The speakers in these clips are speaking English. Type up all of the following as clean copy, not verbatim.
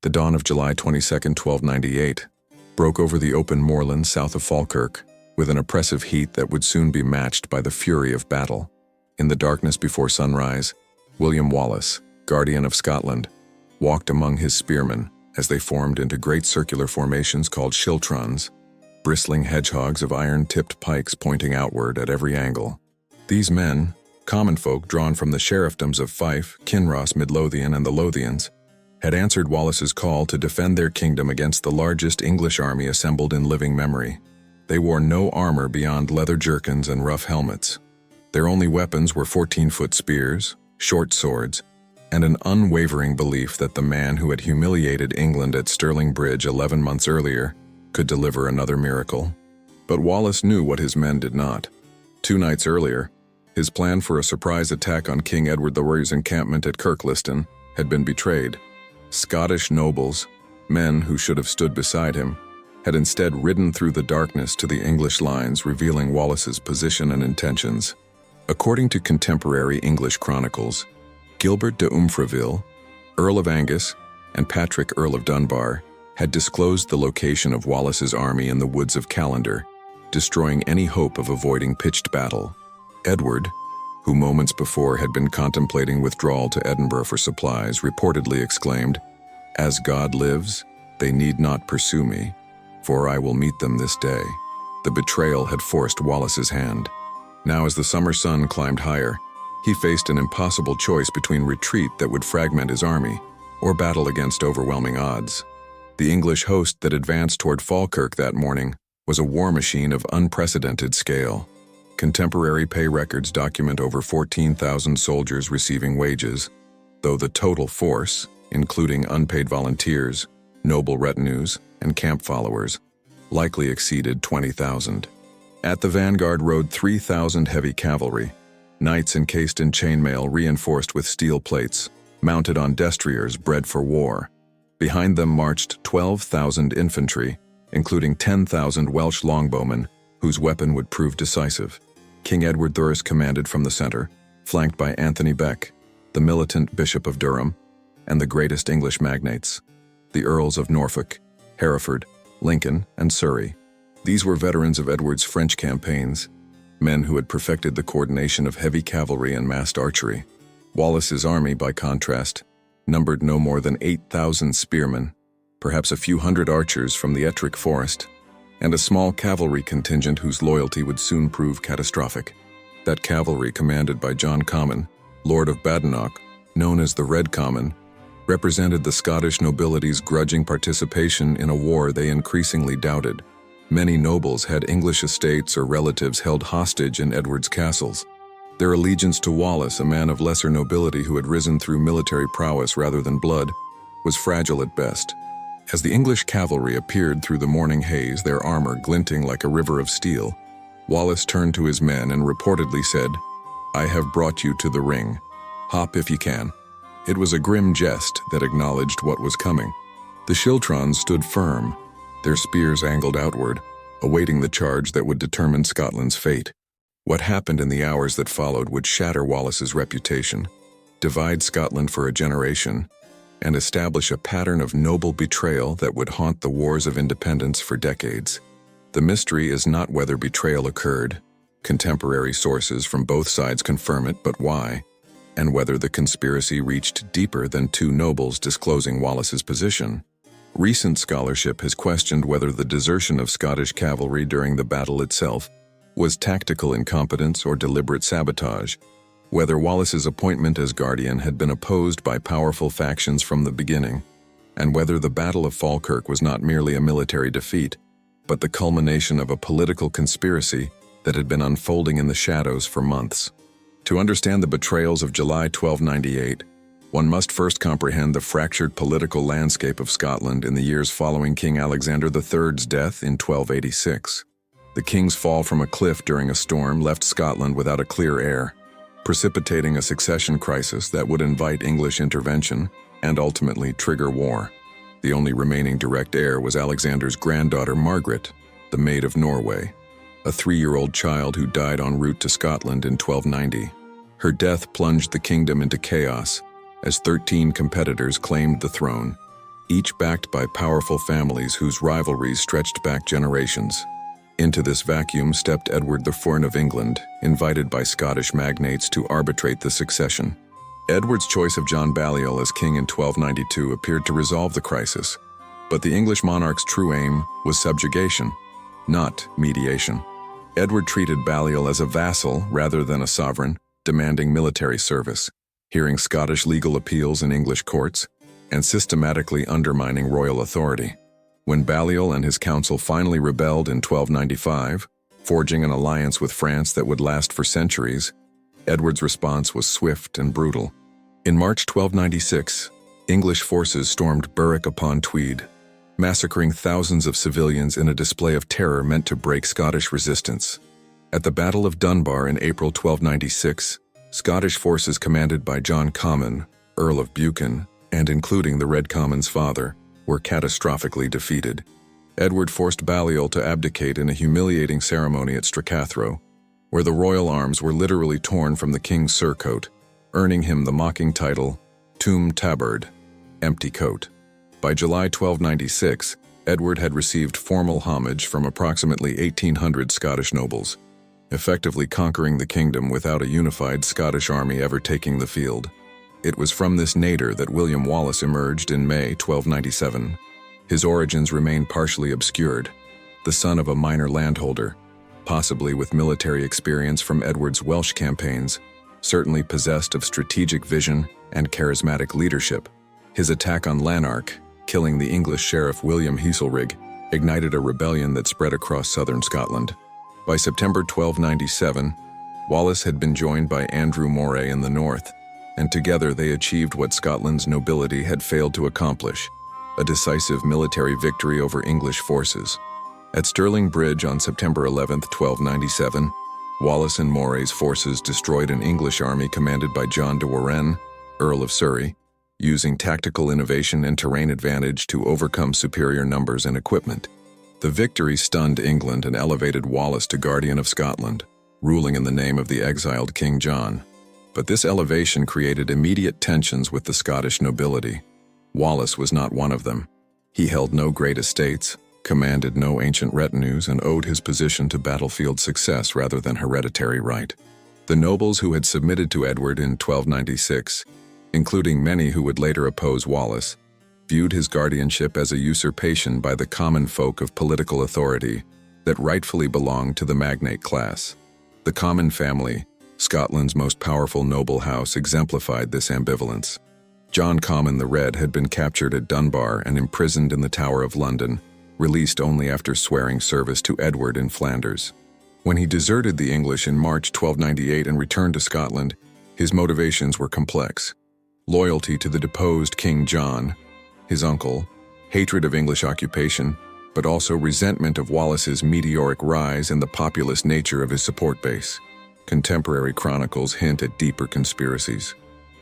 The dawn of July 22, 1298, broke over the open moorland south of Falkirk with an oppressive heat that would soon be matched by the fury of battle. In the darkness before sunrise, William Wallace, guardian of Scotland, walked among his spearmen as they formed into great circular formations called schiltrons, bristling hedgehogs of iron-tipped pikes pointing outward at every angle. These men, common folk drawn from the sheriffdoms of Fife, Kinross, Midlothian, and the Lothians, had answered Wallace's call to defend their kingdom against the largest English army assembled in living memory. They wore no armor beyond leather jerkins and rough helmets. Their only weapons were 14-foot spears, short swords, and an unwavering belief that the man who had humiliated England at Stirling Bridge 11 months earlier could deliver another miracle. But Wallace knew what his men did not. 2 nights earlier, his plan for a surprise attack on King Edward II's encampment at Kirkliston had been betrayed. Scottish nobles, men who should have stood beside him, had instead ridden through the darkness to the English lines, revealing Wallace's position and intentions. According to contemporary English chronicles, Gilbert de Umfraville, Earl of Angus, and Patrick, Earl of Dunbar, had disclosed the location of Wallace's army in the woods of Callander, destroying any hope of avoiding pitched battle. Edward, who moments before had been contemplating withdrawal to Edinburgh for supplies, reportedly exclaimed, "As God lives, they need not pursue me, for I will meet them this day." The betrayal had forced Wallace's hand. Now as the summer sun climbed higher, he faced an impossible choice between retreat that would fragment his army or battle against overwhelming odds. The English host that advanced toward Falkirk that morning was a war machine of unprecedented scale. Contemporary pay records document over 14,000 soldiers receiving wages, though the total force, including unpaid volunteers, noble retinues, and camp followers, likely exceeded 20,000. At the vanguard rode 3,000 heavy cavalry, knights encased in chainmail reinforced with steel plates, mounted on destriers bred for war. Behind them marched 12,000 infantry, including 10,000 Welsh longbowmen, whose weapon would prove decisive. King Edward Thurst commanded from the center, flanked by Anthony Beck, the militant Bishop of Durham, and the greatest English magnates, the Earls of Norfolk, Hereford, Lincoln, and Surrey. These were veterans of Edward's French campaigns, men who had perfected the coordination of heavy cavalry and massed archery. Wallace's army, by contrast, numbered no more than 8,000 spearmen, perhaps a few hundred archers from the Ettrick Forest, and a small cavalry contingent whose loyalty would soon prove catastrophic. That cavalry, commanded by John Comyn, Lord of Badenoch, known as the Red Comyn, represented the Scottish nobility's grudging participation in a war they increasingly doubted. Many nobles had English estates or relatives held hostage in Edward's castles. Their allegiance to Wallace, a man of lesser nobility who had risen through military prowess rather than blood, was fragile at best. As the English cavalry appeared through the morning haze, their armor glinting like a river of steel, Wallace turned to his men and reportedly said, "I have brought you to the ring. Hop if you can." It was a grim jest that acknowledged what was coming. The schiltrons stood firm, their spears angled outward, awaiting the charge that would determine Scotland's fate. What happened in the hours that followed would shatter Wallace's reputation, divide Scotland for a generation, and establish a pattern of noble betrayal that would haunt the wars of independence for decades. The mystery is not whether betrayal occurred. Contemporary sources from both sides confirm it, but why? And whether the conspiracy reached deeper than 2 nobles disclosing Wallace's position. Recent scholarship has questioned whether the desertion of Scottish cavalry during the battle itself was tactical incompetence or deliberate sabotage, whether Wallace's appointment as guardian had been opposed by powerful factions from the beginning, and whether the Battle of Falkirk was not merely a military defeat, but the culmination of a political conspiracy that had been unfolding in the shadows for months. To understand the betrayals of July 1298, one must first comprehend the fractured political landscape of Scotland in the years following King Alexander III's death in 1286. The king's fall from a cliff during a storm left Scotland without a clear heir, precipitating a succession crisis that would invite English intervention and ultimately trigger war. The only remaining direct heir was Alexander's granddaughter Margaret, the Maid of Norway, a 3-year-old child who died en route to Scotland in 1290. Her death plunged the kingdom into chaos as 13 competitors claimed the throne, each backed by powerful families whose rivalries stretched back generations. Into this vacuum stepped Edward IV of England, invited by Scottish magnates to arbitrate the succession. Edward's choice of John Balliol as king in 1292 appeared to resolve the crisis, but the English monarch's true aim was subjugation, not mediation. Edward treated Balliol as a vassal rather than a sovereign, demanding military service, hearing Scottish legal appeals in English courts, and systematically undermining royal authority. When Balliol and his council finally rebelled in 1295, forging an alliance with France that would last for centuries, Edward's response was swift and brutal. In March 1296, English forces stormed Berwick-upon-Tweed, massacring thousands of civilians in a display of terror meant to break Scottish resistance. At the Battle of Dunbar in April 1296, Scottish forces commanded by John Comyn, Earl of Buchan, and including the Red Comyn's father, were catastrophically defeated. Edward forced Balliol to abdicate in a humiliating ceremony at Stracathro, where the royal arms were literally torn from the king's surcoat, earning him the mocking title, Tum Tabard, empty coat. By July 1296, Edward had received formal homage from approximately 1,800 Scottish nobles, effectively conquering the kingdom without a unified Scottish army ever taking the field. It was from this nadir that William Wallace emerged in May 1297. His origins remain partially obscured. The son of a minor landholder, possibly with military experience from Edward's Welsh campaigns, certainly possessed of strategic vision and charismatic leadership. His attack on Lanark, killing the English sheriff William Heselrigg, ignited a rebellion that spread across southern Scotland. By September 1297, Wallace had been joined by Andrew Moray in the north, and together they achieved what Scotland's nobility had failed to accomplish, a decisive military victory over English forces. At Stirling Bridge on September 11, 1297, Wallace and Moray's forces destroyed an English army commanded by John de Warenne, Earl of Surrey, using tactical innovation and terrain advantage to overcome superior numbers and equipment. The victory stunned England and elevated Wallace to Guardian of Scotland, ruling in the name of the exiled King John. But this elevation created immediate tensions with the Scottish nobility. Wallace was not one of them. He held no great estates, commanded no ancient retinues, and owed his position to battlefield success rather than hereditary right. The nobles who had submitted to Edward in 1296, including many who would later oppose Wallace, viewed his guardianship as a usurpation by the common folk of political authority that rightfully belonged to the magnate class. The Comyn family, Scotland's most powerful noble house, exemplified this ambivalence. John Comyn the Red had been captured at Dunbar and imprisoned in the Tower of London, released only after swearing service to Edward in Flanders. When he deserted the English in March 1298 and returned to Scotland, his motivations were complex. Loyalty to the deposed King John, his uncle, hatred of English occupation, but also resentment of Wallace's meteoric rise and the populist nature of his support base. Contemporary chronicles hint at deeper conspiracies.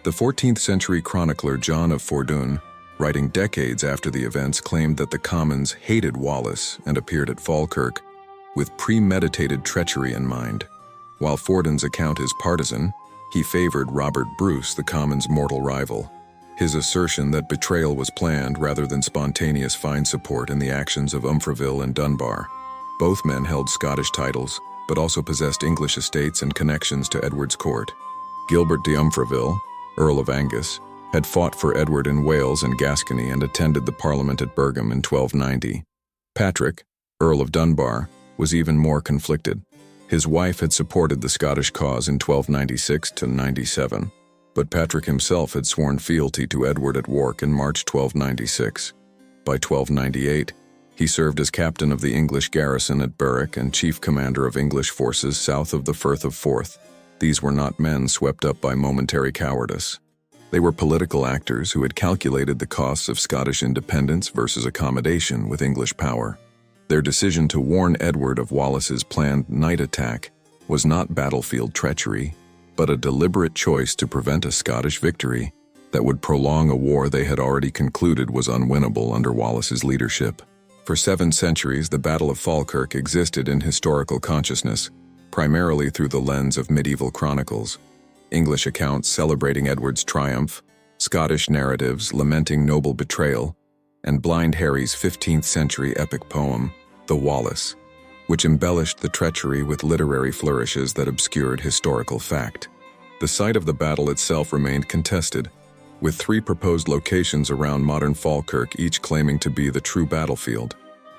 The 14th century chronicler John of Fordun, writing decades after the events, claimed that the Commons hated Wallace and appeared at Falkirk with premeditated treachery in mind. While Fordun's account is partisan, he favored Robert Bruce, the Commons' mortal rival. His assertion that betrayal was planned rather than spontaneous finds support in the actions of Umfraville and Dunbar. Both men held Scottish titles, but also possessed English estates and connections to Edward's court. Gilbert de Umfraville, Earl of Angus, had fought for Edward in Wales and Gascony and attended the Parliament at Birgham in 1290. Patrick, Earl of Dunbar, was even more conflicted. His wife had supported the Scottish cause in 1296–97, but Patrick himself had sworn fealty to Edward at Wark in March 1296. By 1298, he served as captain of the English garrison at Berwick and chief commander of English forces south of the Firth of Forth. These were not men swept up by momentary cowardice. They were political actors who had calculated the costs of Scottish independence versus accommodation with English power. Their decision to warn Edward of Wallace's planned night attack was not battlefield treachery, but a deliberate choice to prevent a Scottish victory that would prolong a war they had already concluded was unwinnable under Wallace's leadership. For 7 centuries, the Battle of Falkirk existed in historical consciousness, primarily through the lens of medieval chronicles. English accounts celebrating Edward's triumph, Scottish narratives lamenting noble betrayal, and Blind Harry's 15th-century epic poem, The Wallace, which embellished the treachery with literary flourishes that obscured historical fact. The site of the battle itself remained contested, with 3 proposed locations around modern Falkirk each claiming to be the true battlefield.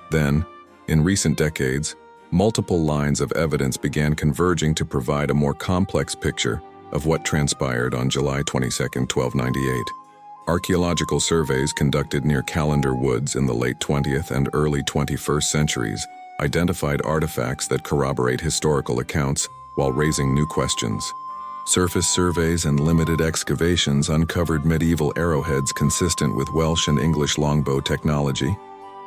Then, in recent decades, multiple lines of evidence began converging to provide a more complex picture of what transpired on July 22, 1298. Archaeological surveys conducted near Calendar Woods in the late 20th and early 21st centuries identified artifacts that corroborate historical accounts while raising new questions. Surface surveys and limited excavations uncovered medieval arrowheads consistent with Welsh and English longbow technology,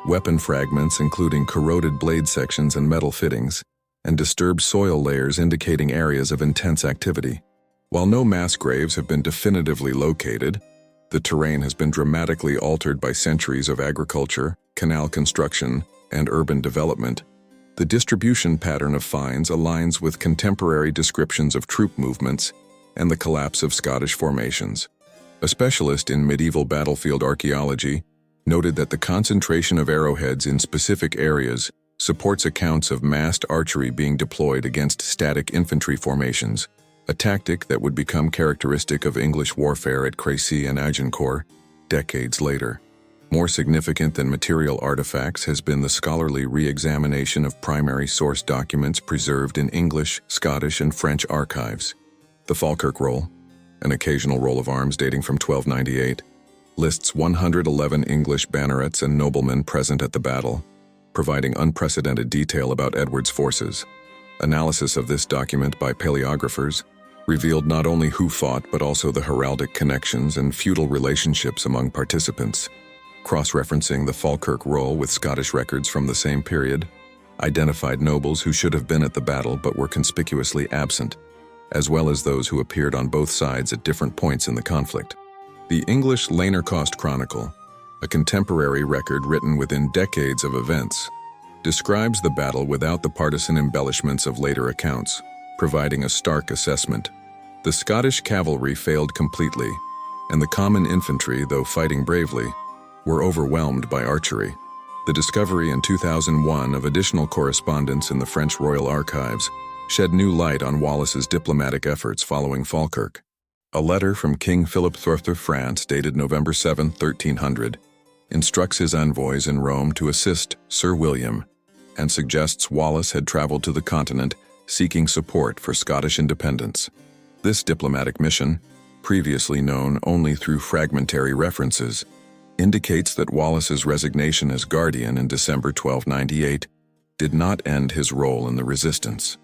weapon fragments including corroded blade sections and metal fittings, and disturbed soil layers indicating areas of intense activity. While no mass graves have been definitively located, the terrain has been dramatically altered by centuries of agriculture, canal construction, and urban development. The distribution pattern of finds aligns with contemporary descriptions of troop movements and the collapse of Scottish formations. A specialist in medieval battlefield archaeology noted that the concentration of arrowheads in specific areas supports accounts of massed archery being deployed against static infantry formations, a tactic that would become characteristic of English warfare at Crécy and Agincourt decades later. More significant than material artifacts has been the scholarly re-examination of primary source documents preserved in English, Scottish, and French archives. The Falkirk Roll, an occasional roll of arms dating from 1298, lists 111 English bannerets and noblemen present at the battle, providing unprecedented detail about Edward's forces. Analysis of this document by paleographers revealed not only who fought but also the heraldic connections and feudal relationships among participants. Cross-referencing the Falkirk Roll with Scottish records from the same period identified nobles who should have been at the battle but were conspicuously absent, as well as those who appeared on both sides at different points in the conflict. The English Lanercost Chronicle, a contemporary record written within decades of events, describes the battle without the partisan embellishments of later accounts, providing a stark assessment. The Scottish cavalry failed completely, and the common infantry, though fighting bravely, were overwhelmed by archery. The discovery in 2001 of additional correspondence in the French Royal Archives shed new light on Wallace's diplomatic efforts following Falkirk. A letter from King Philip IV of France dated November 7, 1300, instructs his envoys in Rome to assist Sir William and suggests Wallace had traveled to the continent seeking support for Scottish independence. This diplomatic mission, previously known only through fragmentary references, indicates that Wallace's resignation as guardian in December 1298 did not end his role in the resistance.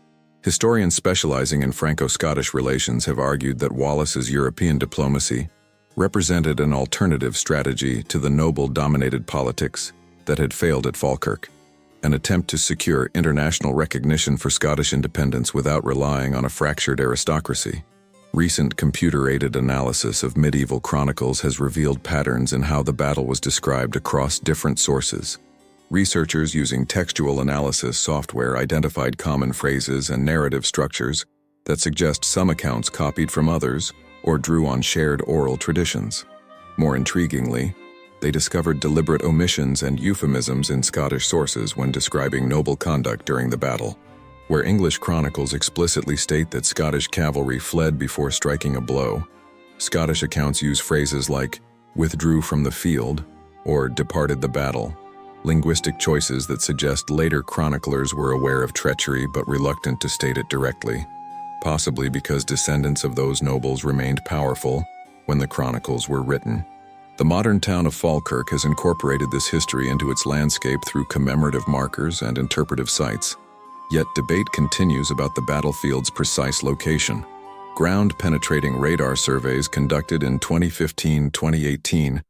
Historians specializing in Franco-Scottish relations have argued that Wallace's European diplomacy represented an alternative strategy to the noble-dominated politics that had failed at Falkirk, an attempt to secure international recognition for Scottish independence without relying on a fractured aristocracy. Recent computer-aided analysis of medieval chronicles has revealed patterns in how the battle was described across different sources. Researchers using textual analysis software identified common phrases and narrative structures that suggest some accounts copied from others or drew on shared oral traditions. More intriguingly, they discovered deliberate omissions and euphemisms in Scottish sources when describing noble conduct during the battle. Where English chronicles explicitly state that Scottish cavalry fled before striking a blow, Scottish accounts use phrases like withdrew from the field or departed the battle, linguistic choices that suggest later chroniclers were aware of treachery but reluctant to state it directly, possibly because descendants of those nobles remained powerful when the chronicles were written. The modern town of Falkirk has incorporated this history into its landscape through commemorative markers and interpretive sites. Yet debate continues about the battlefield's precise location. Ground-penetrating radar surveys conducted in 2015-2018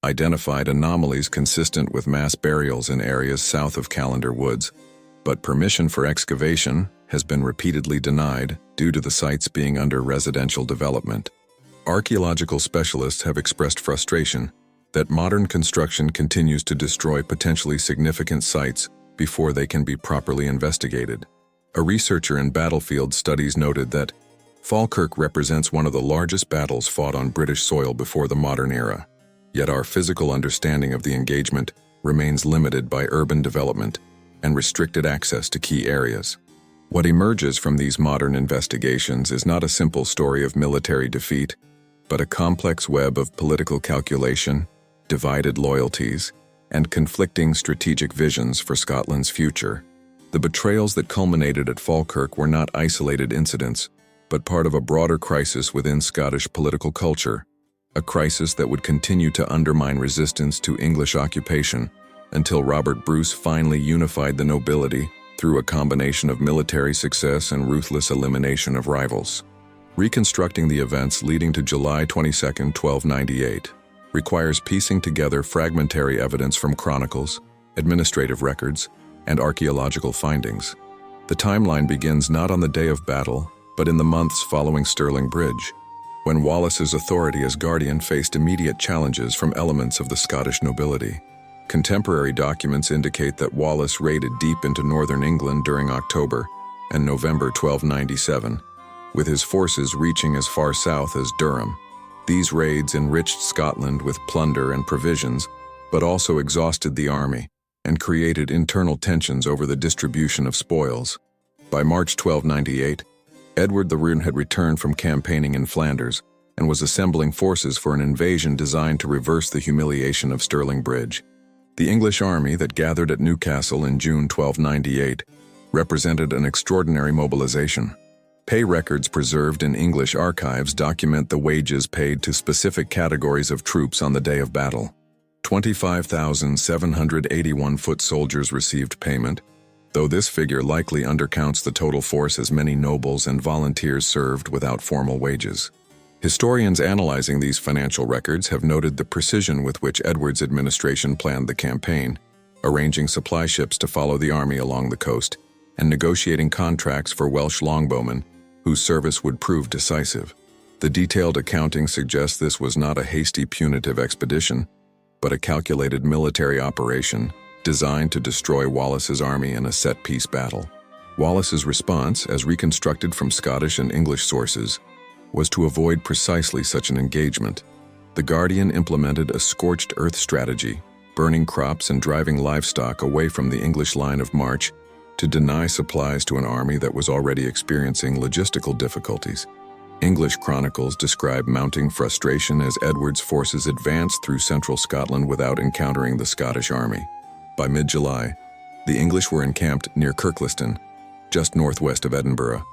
identified anomalies consistent with mass burials in areas south of Calendar Woods, but permission for excavation has been repeatedly denied due to the sites being under residential development. Archaeological specialists have expressed frustration that modern construction continues to destroy potentially significant sites before they can be properly investigated. A researcher in battlefield studies noted that Falkirk represents one of the largest battles fought on British soil before the modern era. Yet our physical understanding of the engagement remains limited by urban development and restricted access to key areas. What emerges from these modern investigations is not a simple story of military defeat, but a complex web of political calculation, divided loyalties, and conflicting strategic visions for Scotland's future. The betrayals that culminated at Falkirk were not isolated incidents, but part of a broader crisis within Scottish political culture, a crisis that would continue to undermine resistance to English occupation until Robert Bruce finally unified the nobility through a combination of military success and ruthless elimination of rivals. Reconstructing the events leading to July 22, 1298, requires piecing together fragmentary evidence from chronicles, administrative records, and archaeological findings. The timeline begins not on the day of battle, but in the months following Stirling Bridge, when Wallace's authority as guardian faced immediate challenges from elements of the Scottish nobility. Contemporary documents indicate that Wallace raided deep into northern England during October and November 1297, with his forces reaching as far south as Durham. These raids enriched Scotland with plunder and provisions, but also exhausted the army and created internal tensions over the distribution of spoils. By March 1298, Edward the Rune had returned from campaigning in Flanders and was assembling forces for an invasion designed to reverse the humiliation of Stirling Bridge. The English army that gathered at Newcastle in June 1298 represented an extraordinary mobilization. Pay records preserved in English archives document the wages paid to specific categories of troops on the day of battle. 25,781 foot soldiers received payment, though this figure likely undercounts the total force as many nobles and volunteers served without formal wages. Historians analyzing these financial records have noted the precision with which Edward's administration planned the campaign, arranging supply ships to follow the army along the coast and negotiating contracts for Welsh longbowmen, whose service would prove decisive. The detailed accounting suggests this was not a hasty punitive expedition, but a calculated military operation designed to destroy Wallace's army in a set-piece battle. Wallace's response, as reconstructed from Scottish and English sources, was to avoid precisely such an engagement. The Guardian implemented a scorched earth strategy, burning crops and driving livestock away from the English line of march to deny supplies to an army that was already experiencing logistical difficulties. English chronicles describe mounting frustration as Edward's forces advanced through central Scotland without encountering the Scottish army. By mid-July, the English were encamped near Kirkliston, just northwest of Edinburgh,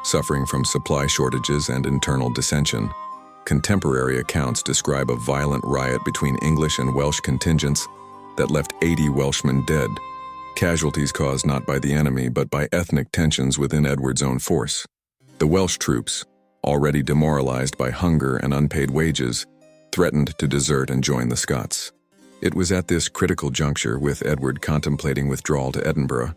suffering from supply shortages and internal dissension. Contemporary accounts describe a violent riot between English and Welsh contingents that left 80 Welshmen dead, casualties caused not by the enemy but by ethnic tensions within Edward's own force. The Welsh troops, already demoralized by hunger and unpaid wages, threatened to desert and join the Scots. It was at this critical juncture, with Edward contemplating withdrawal to Edinburgh,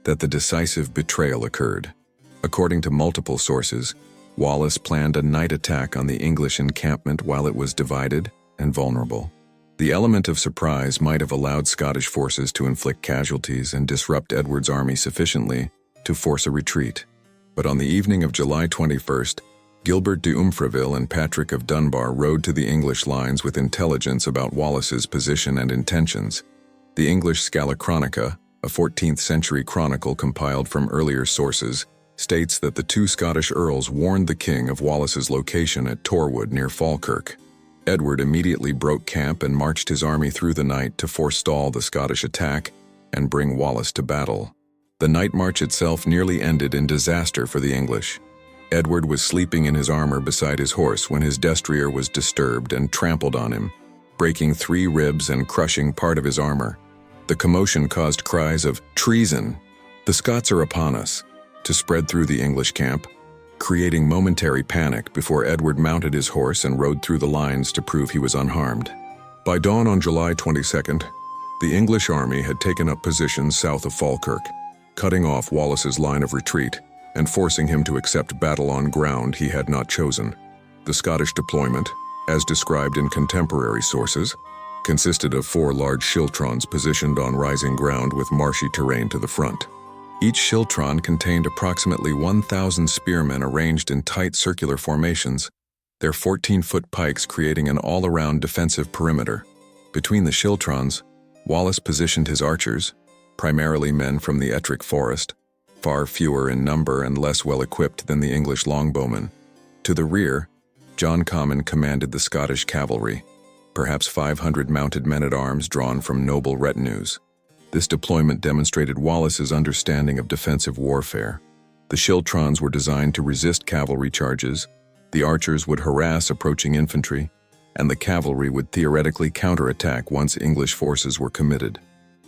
that the decisive betrayal occurred. According to multiple sources, Wallace planned a night attack on the English encampment while it was divided and vulnerable. The element of surprise might have allowed Scottish forces to inflict casualties and disrupt Edward's army sufficiently to force a retreat. But on the evening of July 21st, Gilbert de Umfraville and Patrick of Dunbar rode to the English lines with intelligence about Wallace's position and intentions. The English Scala Chronica, a 14th-century chronicle compiled from earlier sources, states that the two Scottish earls warned the king of Wallace's location at Torwood near Falkirk. Edward immediately broke camp and marched his army through the night to forestall the Scottish attack and bring Wallace to battle. The night march itself nearly ended in disaster for the English. Edward was sleeping in his armor beside his horse when his destrier was disturbed and trampled on him, breaking 3 ribs and crushing part of his armor. The commotion caused cries of "Treason! The Scots are upon us!" to spread through the English camp, creating momentary panic before Edward mounted his horse and rode through the lines to prove he was unharmed. By dawn on July 22nd, the English army had taken up positions south of Falkirk, cutting off Wallace's line of retreat and forcing him to accept battle on ground he had not chosen. The Scottish deployment, as described in contemporary sources, consisted of 4 large schiltrons positioned on rising ground with marshy terrain to the front. Each schiltron contained approximately 1,000 spearmen arranged in tight circular formations, their 14-foot pikes creating an all-around defensive perimeter. Between the schiltrons, Wallace positioned his archers, primarily men from the Ettrick Forest, far fewer in number and less well-equipped than the English longbowmen. To the rear, John Comyn commanded the Scottish cavalry, perhaps 500 mounted men-at-arms drawn from noble retinues. This deployment demonstrated Wallace's understanding of defensive warfare. The schiltrons were designed to resist cavalry charges, the archers would harass approaching infantry, and the cavalry would theoretically counterattack once English forces were committed.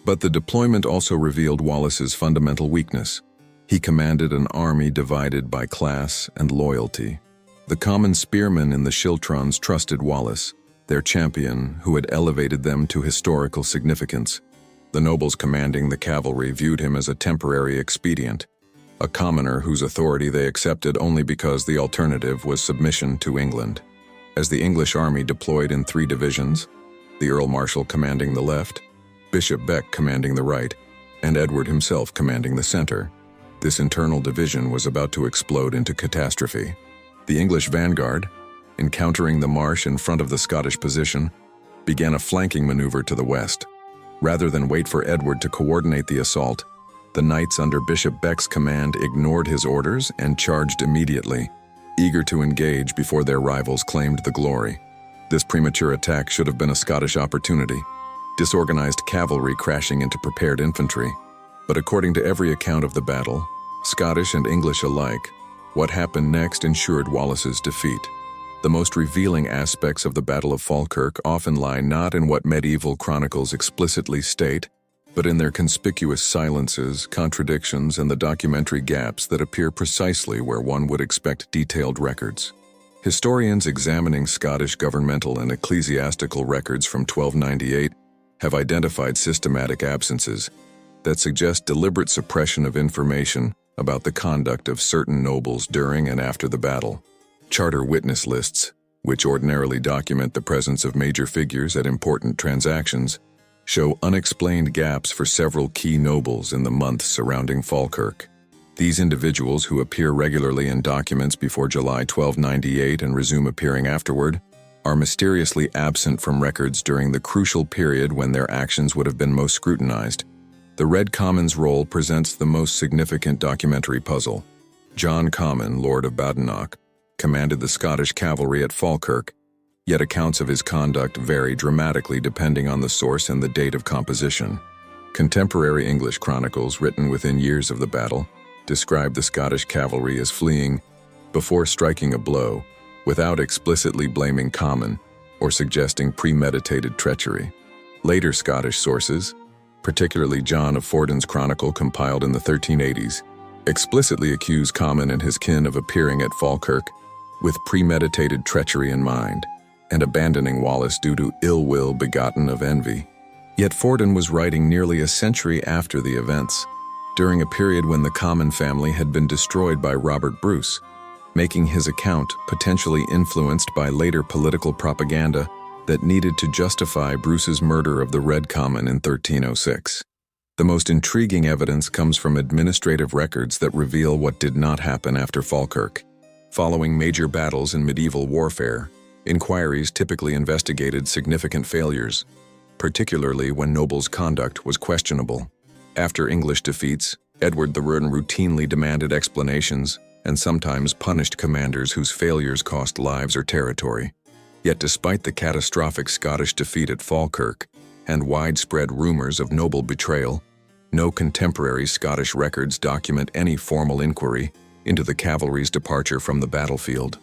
But the deployment also revealed Wallace's fundamental weakness. He commanded an army divided by class and loyalty. The common spearmen in the schiltrons trusted Wallace, their champion who had elevated them to historical significance. The nobles commanding the cavalry viewed him as a temporary expedient, a commoner whose authority they accepted only because the alternative was submission to England. As the English army deployed in 3 divisions, the Earl Marshal commanding the left, Bishop Beck commanding the right, and Edward himself commanding the center, this internal division was about to explode into catastrophe. The English vanguard, encountering the marsh in front of the Scottish position, began a flanking maneuver to the west. Rather than wait for Edward to coordinate the assault, the knights under Bishop Beck's command ignored his orders and charged immediately, eager to engage before their rivals claimed the glory. This premature attack should have been a Scottish opportunity, disorganized cavalry crashing into prepared infantry. But according to every account of the battle, Scottish and English alike, what happened next ensured Wallace's defeat. The most revealing aspects of the Battle of Falkirk often lie not in what medieval chronicles explicitly state, but in their conspicuous silences, contradictions, and the documentary gaps that appear precisely where one would expect detailed records. Historians examining Scottish governmental and ecclesiastical records from 1298 have identified systematic absences that suggest deliberate suppression of information about the conduct of certain nobles during and after the battle. Charter witness lists, which ordinarily document the presence of major figures at important transactions, show unexplained gaps for several key nobles in the months surrounding Falkirk. These individuals, who appear regularly in documents before July 1298 and resume appearing afterward, are mysteriously absent from records during the crucial period when their actions would have been most scrutinized. The Red Comyn's role presents the most significant documentary puzzle. John Comyn, Lord of Badenoch, commanded the Scottish cavalry at Falkirk, yet accounts of his conduct vary dramatically depending on the source and the date of composition. Contemporary English chronicles written within years of the battle describe the Scottish cavalry as fleeing before striking a blow, without explicitly blaming Comyn or suggesting premeditated treachery. Later Scottish sources, particularly John of Forden's chronicle compiled in the 1380s, explicitly accuse Comyn and his kin of appearing at Falkirk with premeditated treachery in mind, and abandoning Wallace due to ill will begotten of envy. Yet Forden was writing nearly a century after the events, during a period when the Comyn family had been destroyed by Robert Bruce, making his account potentially influenced by later political propaganda that needed to justify Bruce's murder of the Red Comyn in 1306. The most intriguing evidence comes from administrative records that reveal what did not happen after Falkirk. Following major battles in medieval warfare, inquiries typically investigated significant failures, particularly when nobles' conduct was questionable. After English defeats, Edward the Rune routinely demanded explanations and sometimes punished commanders whose failures cost lives or territory. Yet despite the catastrophic Scottish defeat at Falkirk and widespread rumors of noble betrayal, no contemporary Scottish records document any formal inquiry into the cavalry's departure from the battlefield.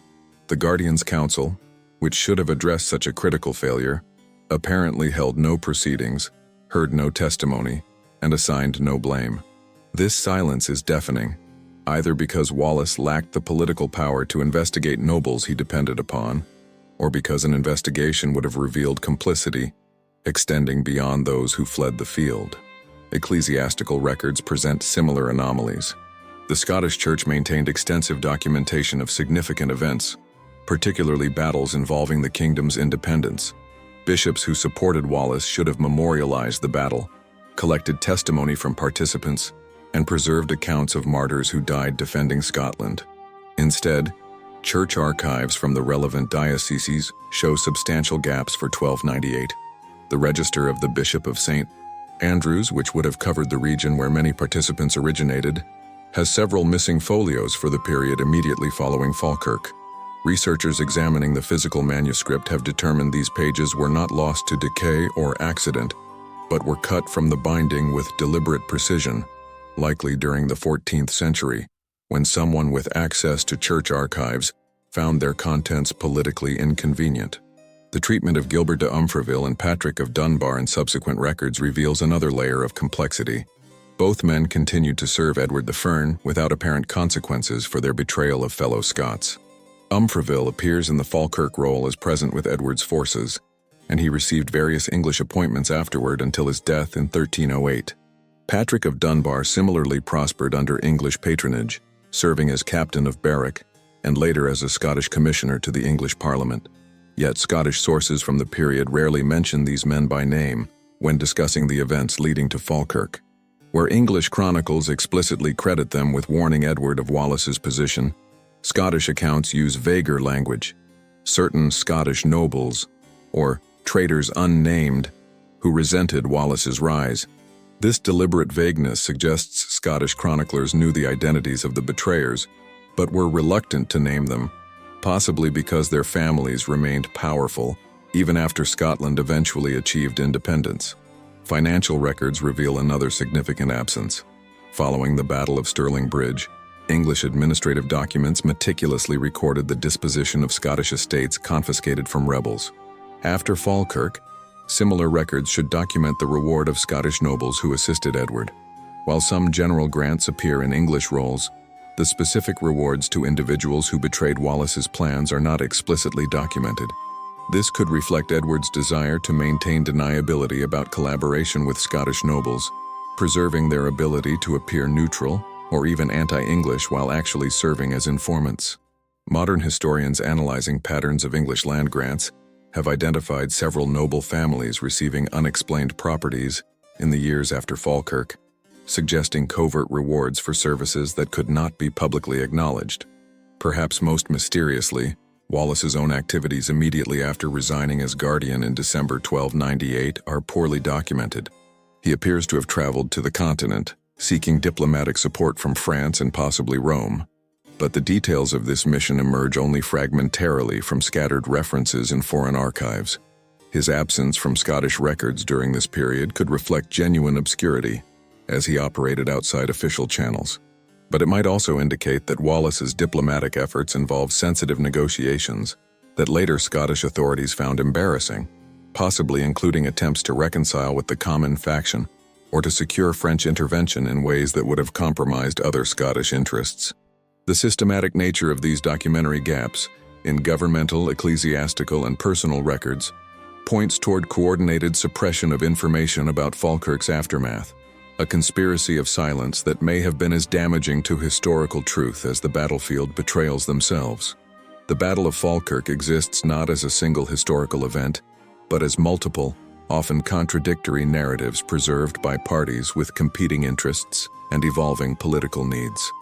The Guardians' Council, which should have addressed such a critical failure, apparently held no proceedings, heard no testimony, and assigned no blame. This silence is deafening, either because Wallace lacked the political power to investigate nobles he depended upon, or because an investigation would have revealed complicity, extending beyond those who fled the field. Ecclesiastical records present similar anomalies. The Scottish Church maintained extensive documentation of significant events, particularly battles involving the kingdom's independence. Bishops who supported Wallace should have memorialized the battle, collected testimony from participants, and preserved accounts of martyrs who died defending Scotland. Instead, church archives from the relevant dioceses show substantial gaps for 1298. The register of the Bishop of St. Andrews, which would have covered the region where many participants originated, has several missing folios for the period immediately following Falkirk. Researchers examining the physical manuscript have determined these pages were not lost to decay or accident, but were cut from the binding with deliberate precision, likely during the 14th century, when someone with access to church archives found their contents politically inconvenient. The treatment of Gilbert de Umfreville and Patrick of Dunbar in subsequent records reveals another layer of complexity. Both men continued to serve Edward the Fern without apparent consequences for their betrayal of fellow Scots. Umfreville appears in the Falkirk roll as present with Edward's forces, and he received various English appointments afterward until his death in 1308. Patrick of Dunbar similarly prospered under English patronage, serving as captain of Berwick, and later as a Scottish commissioner to the English Parliament. Yet Scottish sources from the period rarely mention these men by name when discussing the events leading to Falkirk. Where English chronicles explicitly credit them with warning Edward of Wallace's position, Scottish accounts use vaguer language. Certain Scottish nobles, or traitors unnamed, who resented Wallace's rise. This deliberate vagueness suggests Scottish chroniclers knew the identities of the betrayers, but were reluctant to name them, possibly because their families remained powerful even after Scotland eventually achieved independence. Financial records reveal another significant absence. Following the Battle of Stirling Bridge, English administrative documents meticulously recorded the disposition of Scottish estates confiscated from rebels. After Falkirk, similar records should document the reward of Scottish nobles who assisted Edward. While some general grants appear in English rolls, the specific rewards to individuals who betrayed Wallace's plans are not explicitly documented. This could reflect Edward's desire to maintain deniability about collaboration with Scottish nobles, preserving their ability to appear neutral or even anti-English while actually serving as informants. Modern historians analyzing patterns of English land grants have identified several noble families receiving unexplained properties in the years after Falkirk, suggesting covert rewards for services that could not be publicly acknowledged. Perhaps most mysteriously, Wallace's own activities immediately after resigning as guardian in December 1298 are poorly documented. He appears to have traveled to the continent, seeking diplomatic support from France and possibly Rome, but the details of this mission emerge only fragmentarily from scattered references in foreign archives. His absence from Scottish records during this period could reflect genuine obscurity, as he operated outside official channels. But it might also indicate that Wallace's diplomatic efforts involved sensitive negotiations that later Scottish authorities found embarrassing, possibly including attempts to reconcile with the common faction or to secure French intervention in ways that would have compromised other Scottish interests. The systematic nature of these documentary gaps in governmental, ecclesiastical, and personal records points toward coordinated suppression of information about Falkirk's aftermath, a conspiracy of silence that may have been as damaging to historical truth as the battlefield betrayals themselves. The Battle of Falkirk exists not as a single historical event, but as multiple, often contradictory narratives preserved by parties with competing interests and evolving political needs.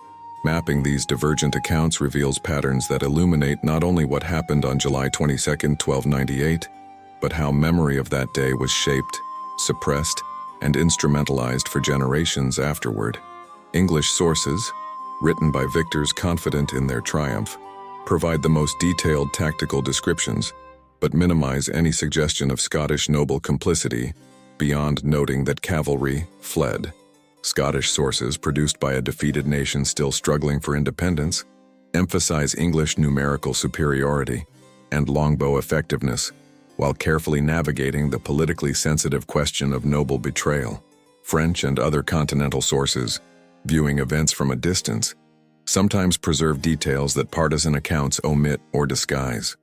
Mapping these divergent accounts reveals patterns that illuminate not only what happened on July 22, 1298, but how memory of that day was shaped, suppressed, and instrumentalized for generations afterward. English sources, written by victors confident in their triumph, provide the most detailed tactical descriptions, but minimize any suggestion of Scottish noble complicity, beyond noting that cavalry fled. Scottish sources, produced by a defeated nation still struggling for independence, emphasize English numerical superiority and longbow effectiveness, while carefully navigating the politically sensitive question of noble betrayal. French and other continental sources, viewing events from a distance, sometimes preserve details that partisan accounts omit or disguise.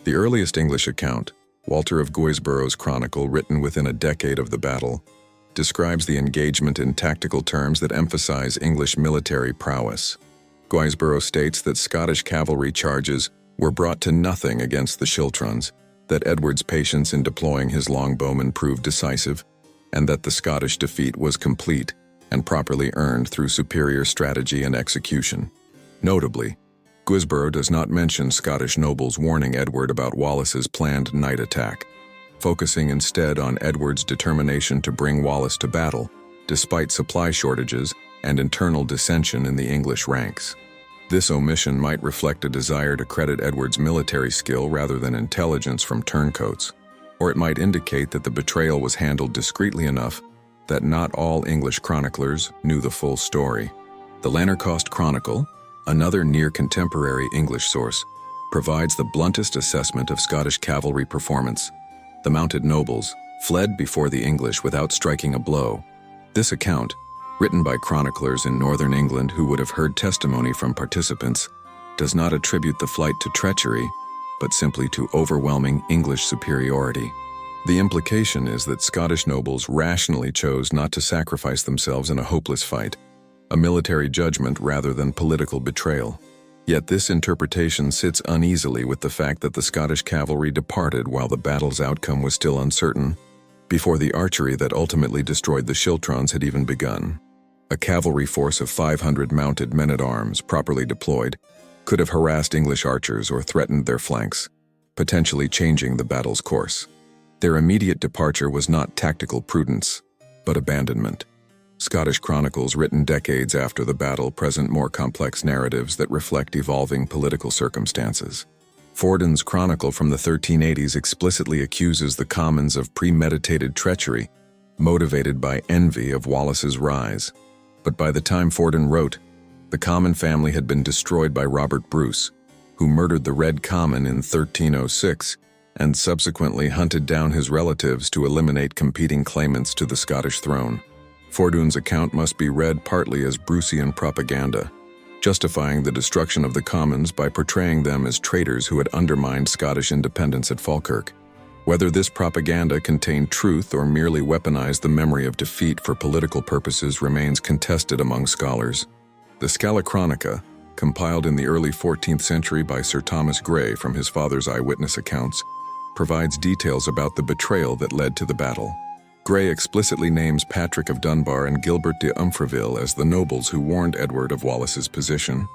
The earliest English account, Walter of Guisborough's chronicle written within a decade of the battle, describes the engagement in tactical terms that emphasize English military prowess. Guisborough states that Scottish cavalry charges were brought to nothing against the Chiltrons, that Edward's patience in deploying his longbowmen proved decisive, and that the Scottish defeat was complete and properly earned through superior strategy and execution. Notably, Guisborough does not mention Scottish nobles warning Edward about Wallace's planned night attack. focusing instead on Edward's determination to bring Wallace to battle, despite supply shortages and internal dissension in the English ranks. This omission might reflect a desire to credit Edward's military skill rather than intelligence from turncoats, or it might indicate that the betrayal was handled discreetly enough that not all English chroniclers knew the full story. The Lanercost Chronicle, another near-contemporary English source, provides the bluntest assessment of Scottish cavalry performance. The mounted nobles fled before the English without striking a blow. This account, written by chroniclers in northern England who would have heard testimony from participants, does not attribute the flight to treachery, but simply to overwhelming English superiority. The implication is that Scottish nobles rationally chose not to sacrifice themselves in a hopeless fight, a military judgment rather than political betrayal. Yet this interpretation sits uneasily with the fact that the Scottish cavalry departed while the battle's outcome was still uncertain, before the archery that ultimately destroyed the Schiltrons had even begun. A cavalry force of 500 mounted men-at-arms, properly deployed, could have harassed English archers or threatened their flanks, potentially changing the battle's course. Their immediate departure was not tactical prudence, but abandonment. Scottish chronicles written decades after the battle present more complex narratives that reflect evolving political circumstances. Forden's chronicle from the 1380s explicitly accuses the Commons of premeditated treachery, motivated by envy of Wallace's rise. But by the time Forden wrote, the Comyn family had been destroyed by Robert Bruce, who murdered the Red Comyn in 1306 and subsequently hunted down his relatives to eliminate competing claimants to the Scottish throne. Fordoun's account must be read partly as Brucean propaganda, justifying the destruction of the Commons by portraying them as traitors who had undermined Scottish independence at Falkirk. Whether this propaganda contained truth or merely weaponized the memory of defeat for political purposes remains contested among scholars. The Scala Chronica, compiled in the early 14th century by Sir Thomas Grey from his father's eyewitness accounts, provides details about the betrayal that led to the battle. Grey explicitly names Patrick of Dunbar and Gilbert de Umfreville as the nobles who warned Edward of Wallace's position,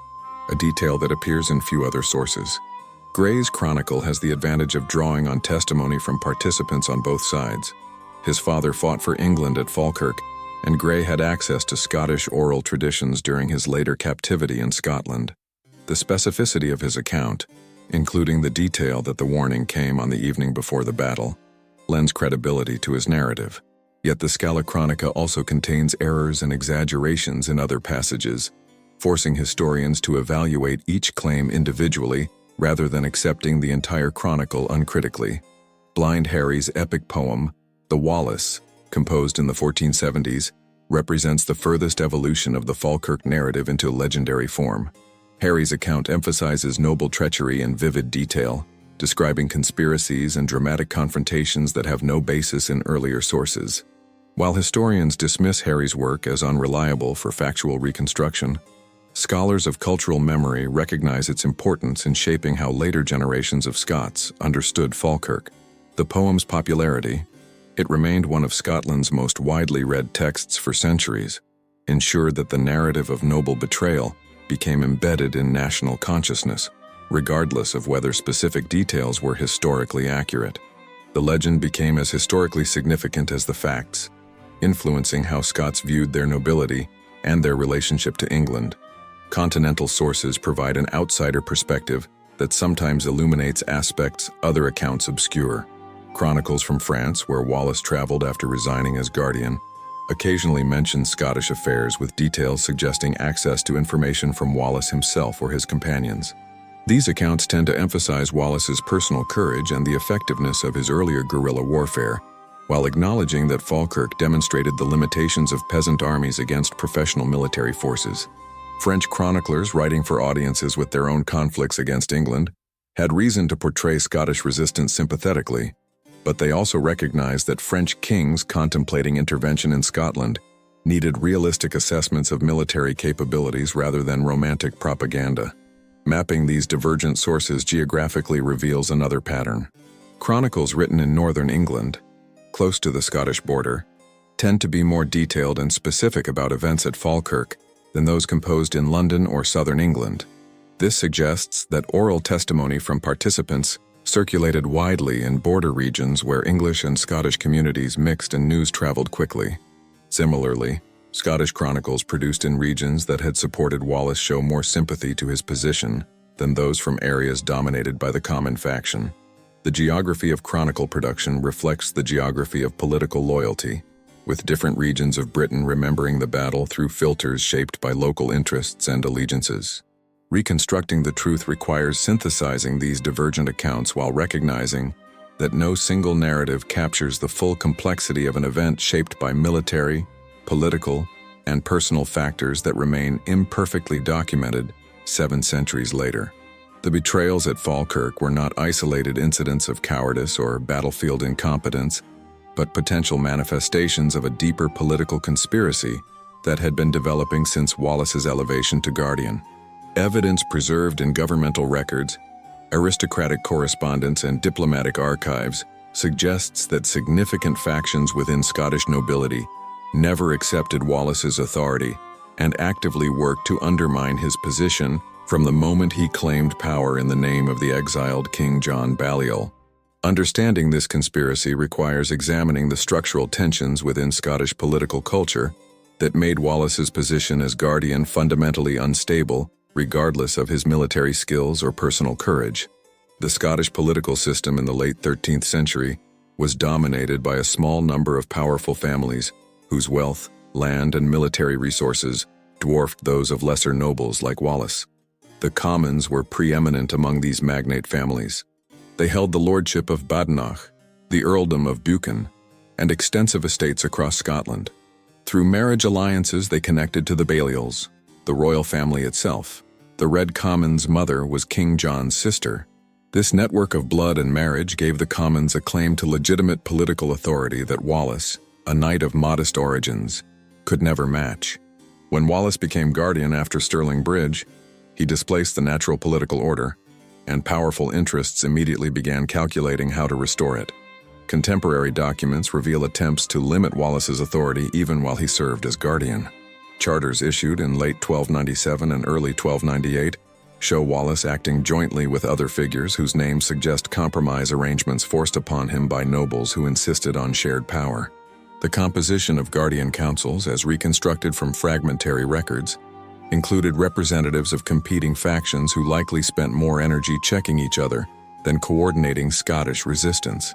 a detail that appears in few other sources. Grey's chronicle has the advantage of drawing on testimony from participants on both sides. His father fought for England at Falkirk, and Grey had access to Scottish oral traditions during his later captivity in Scotland. The specificity of his account, including the detail that the warning came on the evening before the battle, lends credibility to his narrative. Yet the Scala Chronica also contains errors and exaggerations in other passages, forcing historians to evaluate each claim individually rather than accepting the entire chronicle uncritically. Blind Harry's epic poem, The Wallace, composed in the 1470s, represents the furthest evolution of the Falkirk narrative into legendary form. Harry's account emphasizes noble treachery in vivid detail, describing conspiracies and dramatic confrontations that have no basis in earlier sources. While historians dismiss Harry's work as unreliable for factual reconstruction, scholars of cultural memory recognize its importance in shaping how later generations of Scots understood Falkirk. The poem's popularity, it remained one of Scotland's most widely read texts for centuries, ensured that the narrative of noble betrayal became embedded in national consciousness, regardless of whether specific details were historically accurate. The legend became as historically significant as the facts, influencing how Scots viewed their nobility and their relationship to England. Continental sources provide an outsider perspective that sometimes illuminates aspects other accounts obscure. Chronicles from France, where Wallace traveled after resigning as guardian, occasionally mention Scottish affairs with details suggesting access to information from Wallace himself or his companions. These accounts tend to emphasize Wallace's personal courage and the effectiveness of his earlier guerrilla warfare, while acknowledging that Falkirk demonstrated the limitations of peasant armies against professional military forces. French chroniclers writing for audiences with their own conflicts against England had reason to portray Scottish resistance sympathetically, but they also recognized that French kings contemplating intervention in Scotland needed realistic assessments of military capabilities rather than romantic propaganda. Mapping these divergent sources geographically reveals another pattern. Chronicles written in northern England, close to the Scottish border, tend to be more detailed and specific about events at Falkirk than those composed in London or southern England. This suggests that oral testimony from participants circulated widely in border regions where English and Scottish communities mixed and news traveled quickly. Similarly, Scottish chronicles produced in regions that had supported Wallace show more sympathy to his position than those from areas dominated by the common faction. The geography of chronicle production reflects the geography of political loyalty, with different regions of Britain remembering the battle through filters shaped by local interests and allegiances. Reconstructing the truth requires synthesizing these divergent accounts while recognizing that no single narrative captures the full complexity of an event shaped by military, political, and personal factors that remain imperfectly documented 7 centuries later. The betrayals at Falkirk were not isolated incidents of cowardice or battlefield incompetence, but potential manifestations of a deeper political conspiracy that had been developing since Wallace's elevation to Guardian. Evidence preserved in governmental records, aristocratic correspondence, and diplomatic archives suggests that significant factions within Scottish nobility never accepted Wallace's authority and actively worked to undermine his position from the moment he claimed power in the name of the exiled King John Balliol. Understanding this conspiracy requires examining the structural tensions within Scottish political culture that made Wallace's position as Guardian fundamentally unstable, regardless of his military skills or personal courage. The Scottish political system in the late 13th century was dominated by a small number of powerful families whose wealth, land, and military resources dwarfed those of lesser nobles like Wallace. The Commons were preeminent among these magnate families. They held the lordship of Badenoch, the earldom of Buchan, and extensive estates across Scotland. Through marriage alliances, they connected to the Balliols, the royal family itself. The Red Common's mother was King John's sister. This network of blood and marriage gave the Commons a claim to legitimate political authority that Wallace, a knight of modest origins, could never match. When Wallace became Guardian after Stirling Bridge, he displaced the natural political order, and powerful interests immediately began calculating how to restore it. Contemporary documents reveal attempts to limit Wallace's authority even while he served as Guardian. Charters issued in late 1297 and early 1298 show Wallace acting jointly with other figures whose names suggest compromise arrangements forced upon him by nobles who insisted on shared power. The composition of Guardian councils, as reconstructed from fragmentary records, included representatives of competing factions who likely spent more energy checking each other than coordinating Scottish resistance.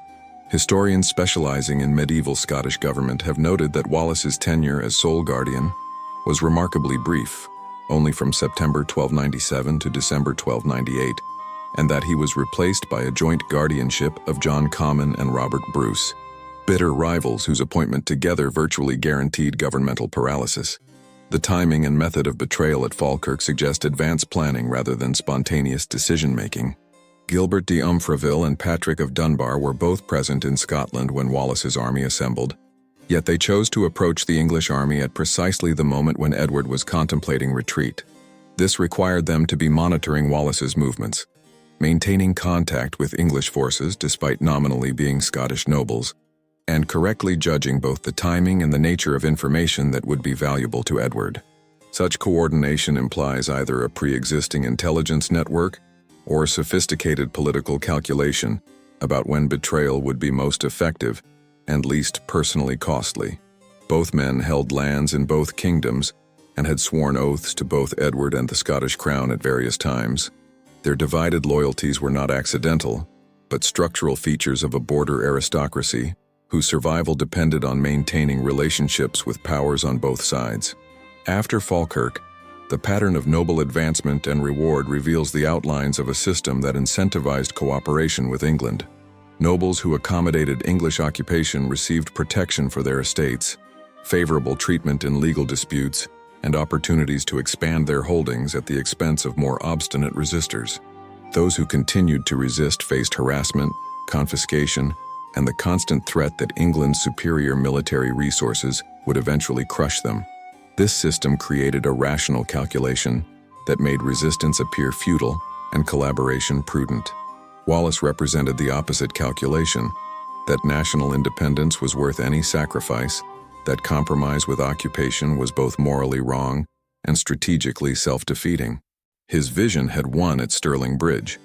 Historians specializing in medieval Scottish government have noted that Wallace's tenure as sole Guardian was remarkably brief, only from September 1297 to December 1298, and that he was replaced by a joint guardianship of John Comyn and Robert Bruce, bitter rivals whose appointment together virtually guaranteed governmental paralysis. The timing and method of betrayal at Falkirk suggest advanced planning rather than spontaneous decision-making. Gilbert de Umfraville and Patrick of Dunbar were both present in Scotland when Wallace's army assembled, yet they chose to approach the English army at precisely the moment when Edward was contemplating retreat. This required them to be monitoring Wallace's movements, maintaining contact with English forces despite nominally being Scottish nobles, and correctly judging both the timing and the nature of information that would be valuable to Edward. Such coordination implies either a pre-existing intelligence network or sophisticated political calculation about when betrayal would be most effective and least personally costly. Both men held lands in both kingdoms and had sworn oaths to both Edward and the Scottish crown at various times. Their divided loyalties were not accidental, but structural features of a border aristocracy whose survival depended on maintaining relationships with powers on both sides. After Falkirk, the pattern of noble advancement and reward reveals the outlines of a system that incentivized cooperation with England. Nobles who accommodated English occupation received protection for their estates, favorable treatment in legal disputes, and opportunities to expand their holdings at the expense of more obstinate resistors. Those who continued to resist faced harassment, confiscation, and the constant threat that England's superior military resources would eventually crush them. This system created a rational calculation that made resistance appear futile and collaboration prudent. Wallace represented the opposite calculation, that national independence was worth any sacrifice, that compromise with occupation was both morally wrong and strategically self-defeating. His vision had won at Stirling Bridge.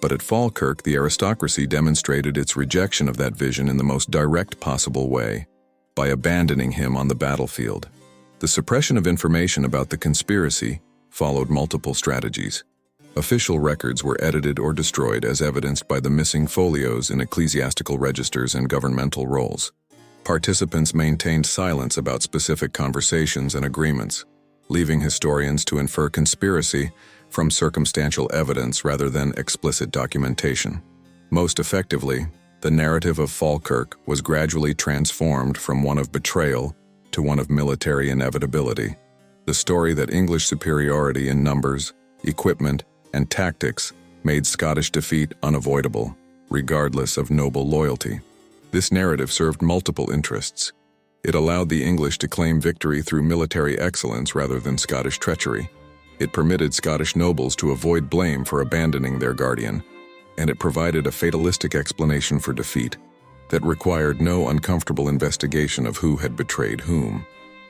But at Falkirk, the aristocracy demonstrated its rejection of that vision in the most direct possible way, by abandoning him on the battlefield. The suppression of information about the conspiracy followed multiple strategies. Official records were edited or destroyed as evidenced by the missing folios in ecclesiastical registers and governmental rolls. Participants maintained silence about specific conversations and agreements, leaving historians to infer conspiracy from circumstantial evidence rather than explicit documentation. Most effectively, the narrative of Falkirk was gradually transformed from one of betrayal to one of military inevitability. The story that English superiority in numbers, equipment, and tactics made Scottish defeat unavoidable, regardless of noble loyalty. This narrative served multiple interests. It allowed the English to claim victory through military excellence rather than Scottish treachery. It permitted Scottish nobles to avoid blame for abandoning their guardian, and it provided a fatalistic explanation for defeat that required no uncomfortable investigation of who had betrayed whom.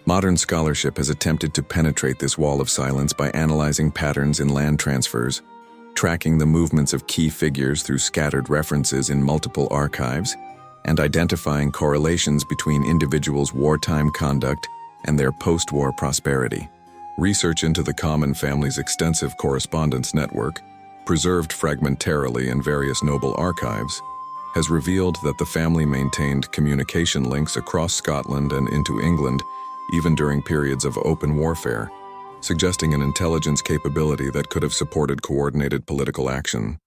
Modern scholarship has attempted to penetrate this wall of silence by analyzing patterns in land transfers, tracking the movements of key figures through scattered references in multiple archives, and identifying correlations between individuals' wartime conduct and their post-war prosperity. Research into the Comyn family's extensive correspondence network, preserved fragmentarily in various noble archives, has revealed that the family maintained communication links across Scotland and into England even during periods of open warfare, suggesting an intelligence capability that could have supported coordinated political action.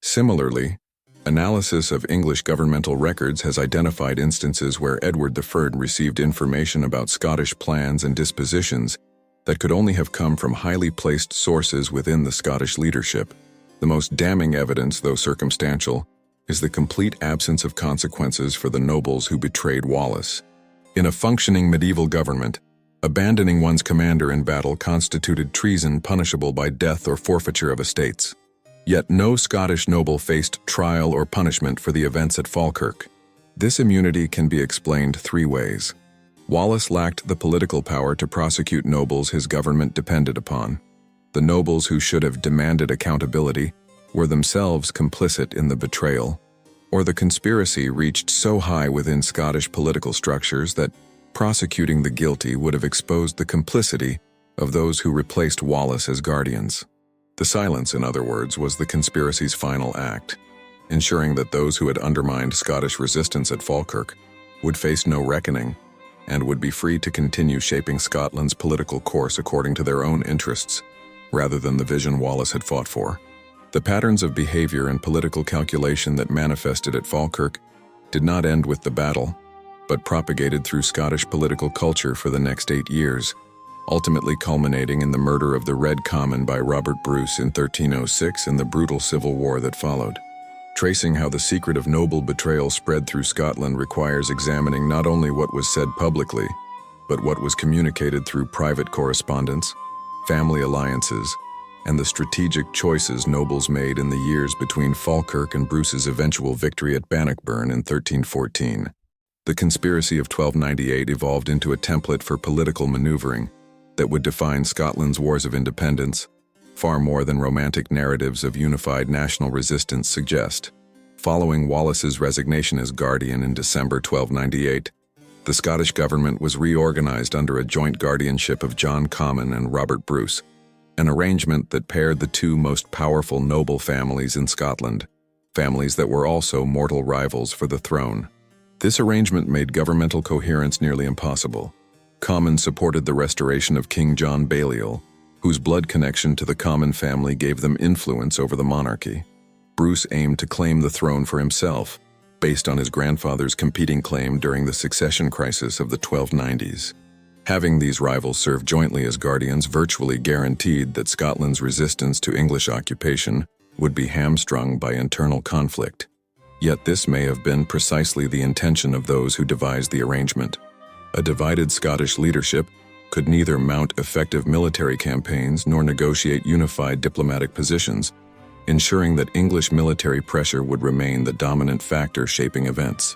Similarly, analysis of English governmental records has identified instances where Edward I received information about Scottish plans and dispositions that could only have come from highly placed sources within the Scottish leadership. The most damning evidence, though circumstantial, is the complete absence of consequences for the nobles who betrayed Wallace. In a functioning medieval government, abandoning one's commander in battle constituted treason punishable by death or forfeiture of estates. Yet no Scottish noble faced trial or punishment for the events at Falkirk. This immunity can be explained three ways. Wallace lacked the political power to prosecute nobles his government depended upon. The nobles who should have demanded accountability were themselves complicit in the betrayal, or the conspiracy reached so high within Scottish political structures that prosecuting the guilty would have exposed the complicity of those who replaced Wallace as guardians. The silence, in other words, was the conspiracy's final act, ensuring that those who had undermined Scottish resistance at Falkirk would face no reckoning and would be free to continue shaping Scotland's political course according to their own interests, rather than the vision Wallace had fought for. The patterns of behavior and political calculation that manifested at Falkirk did not end with the battle, but propagated through Scottish political culture for the next 8 years, ultimately culminating in the murder of the Red Comyn by Robert Bruce in 1306 and the brutal civil war that followed. Tracing how the secret of noble betrayal spread through Scotland requires examining not only what was said publicly, but what was communicated through private correspondence, family alliances, and the strategic choices nobles made in the years between Falkirk and Bruce's eventual victory at Bannockburn in 1314. The conspiracy of 1298 evolved into a template for political maneuvering that would define Scotland's wars of independence, far more than romantic narratives of unified national resistance suggest. Following Wallace's resignation as guardian in December 1298, the Scottish government was reorganized under a joint guardianship of John Comyn and Robert Bruce, an arrangement that paired the two most powerful noble families in Scotland, families that were also mortal rivals for the throne. This arrangement made governmental coherence nearly impossible. Comyn supported the restoration of King John Balliol, whose blood connection to the Comyn family gave them influence over the monarchy. Bruce aimed to claim the throne for himself, based on his grandfather's competing claim during the succession crisis of the 1290s. Having these rivals serve jointly as guardians virtually guaranteed that Scotland's resistance to English occupation would be hamstrung by internal conflict. Yet this may have been precisely the intention of those who devised the arrangement. A divided Scottish leadership could neither mount effective military campaigns nor negotiate unified diplomatic positions, ensuring that English military pressure would remain the dominant factor shaping events.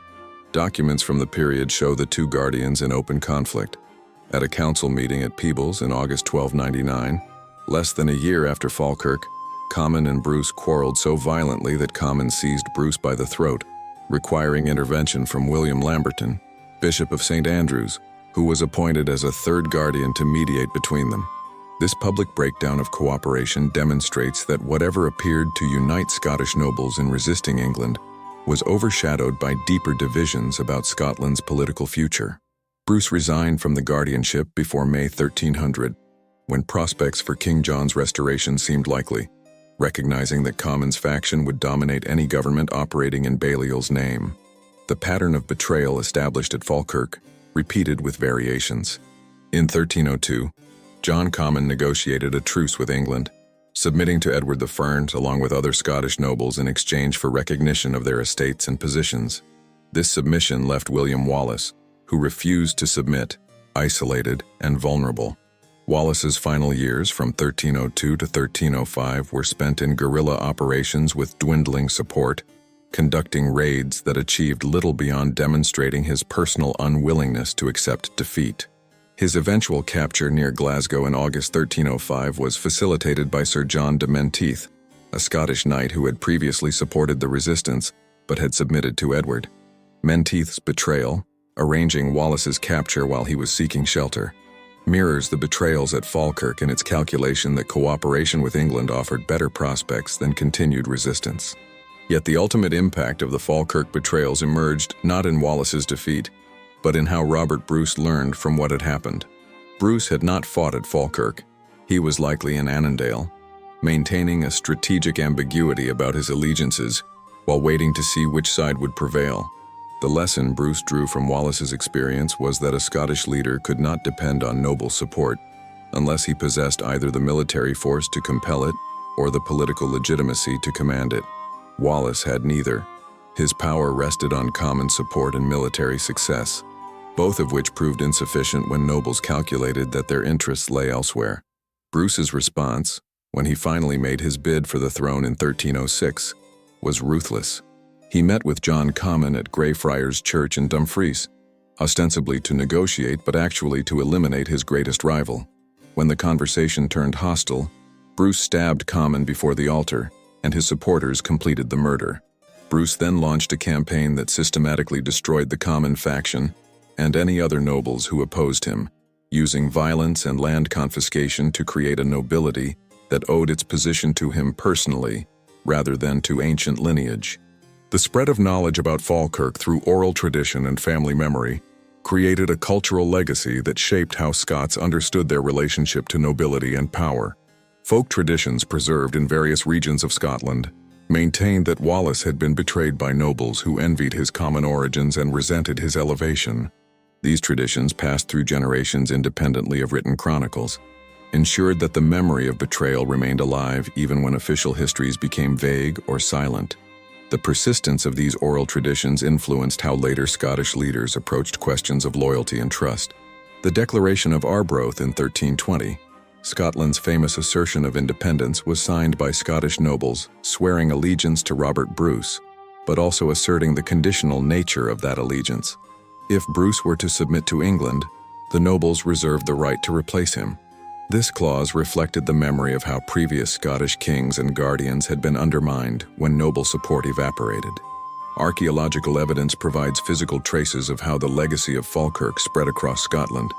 Documents from the period show the two guardians in open conflict. At a council meeting at Peebles in August 1299, less than a year after Falkirk, Comyn and Bruce quarreled so violently that Comyn seized Bruce by the throat, requiring intervention from William Lamberton, Bishop of St. Andrews, who was appointed as a third guardian to mediate between them. This public breakdown of cooperation demonstrates that whatever appeared to unite Scottish nobles in resisting England was overshadowed by deeper divisions about Scotland's political future. Bruce resigned from the guardianship before May 1300, when prospects for King John's restoration seemed likely, recognizing that Comyn's faction would dominate any government operating in Balliol's name. The pattern of betrayal established at Falkirk repeated with variations. In 1302, John Comyn negotiated a truce with England, submitting to Edward the Ferns along with other Scottish nobles in exchange for recognition of their estates and positions. This submission left William Wallace, who refused to submit, isolated and vulnerable. Wallace's final years from 1302 to 1305 were spent in guerrilla operations with dwindling support, conducting raids that achieved little beyond demonstrating his personal unwillingness to accept defeat. His eventual capture near Glasgow in August 1305 was facilitated by Sir John de Menteith, a Scottish knight who had previously supported the resistance but had submitted to Edward. Menteith's betrayal, arranging Wallace's capture while he was seeking shelter, mirrors the betrayals at Falkirk in its calculation that cooperation with England offered better prospects than continued resistance. Yet the ultimate impact of the Falkirk betrayals emerged not in Wallace's defeat, but in how Robert Bruce learned from what had happened. Bruce had not fought at Falkirk. He was likely in Annandale, maintaining a strategic ambiguity about his allegiances while waiting to see which side would prevail. The lesson Bruce drew from Wallace's experience was that a Scottish leader could not depend on noble support unless he possessed either the military force to compel it or the political legitimacy to command it. Wallace had neither. His power rested on common support and military success, both of which proved insufficient when nobles calculated that their interests lay elsewhere. Bruce's response, when he finally made his bid for the throne in 1306, was ruthless. He met with John Comyn at Greyfriars Church in Dumfries, ostensibly to negotiate but actually to eliminate his greatest rival. When the conversation turned hostile, Bruce stabbed Comyn before the altar, and his supporters completed the murder. Bruce then launched a campaign that systematically destroyed the Comyn faction and any other nobles who opposed him, using violence and land confiscation to create a nobility that owed its position to him personally rather than to ancient lineage. The spread of knowledge about Falkirk through oral tradition and family memory created a cultural legacy that shaped how Scots understood their relationship to nobility and power. Folk traditions preserved in various regions of Scotland maintained that Wallace had been betrayed by nobles who envied his common origins and resented his elevation. These traditions, passed through generations independently of written chronicles, ensured that the memory of betrayal remained alive even when official histories became vague or silent. The persistence of these oral traditions influenced how later Scottish leaders approached questions of loyalty and trust. The Declaration of Arbroath in 1320, Scotland's famous assertion of independence, was signed by Scottish nobles swearing allegiance to Robert Bruce, but also asserting the conditional nature of that allegiance. If Bruce were to submit to England, the nobles reserved the right to replace him. This clause reflected the memory of how previous Scottish kings and guardians had been undermined when noble support evaporated. Archaeological evidence provides physical traces of how the legacy of Falkirk spread across Scotland.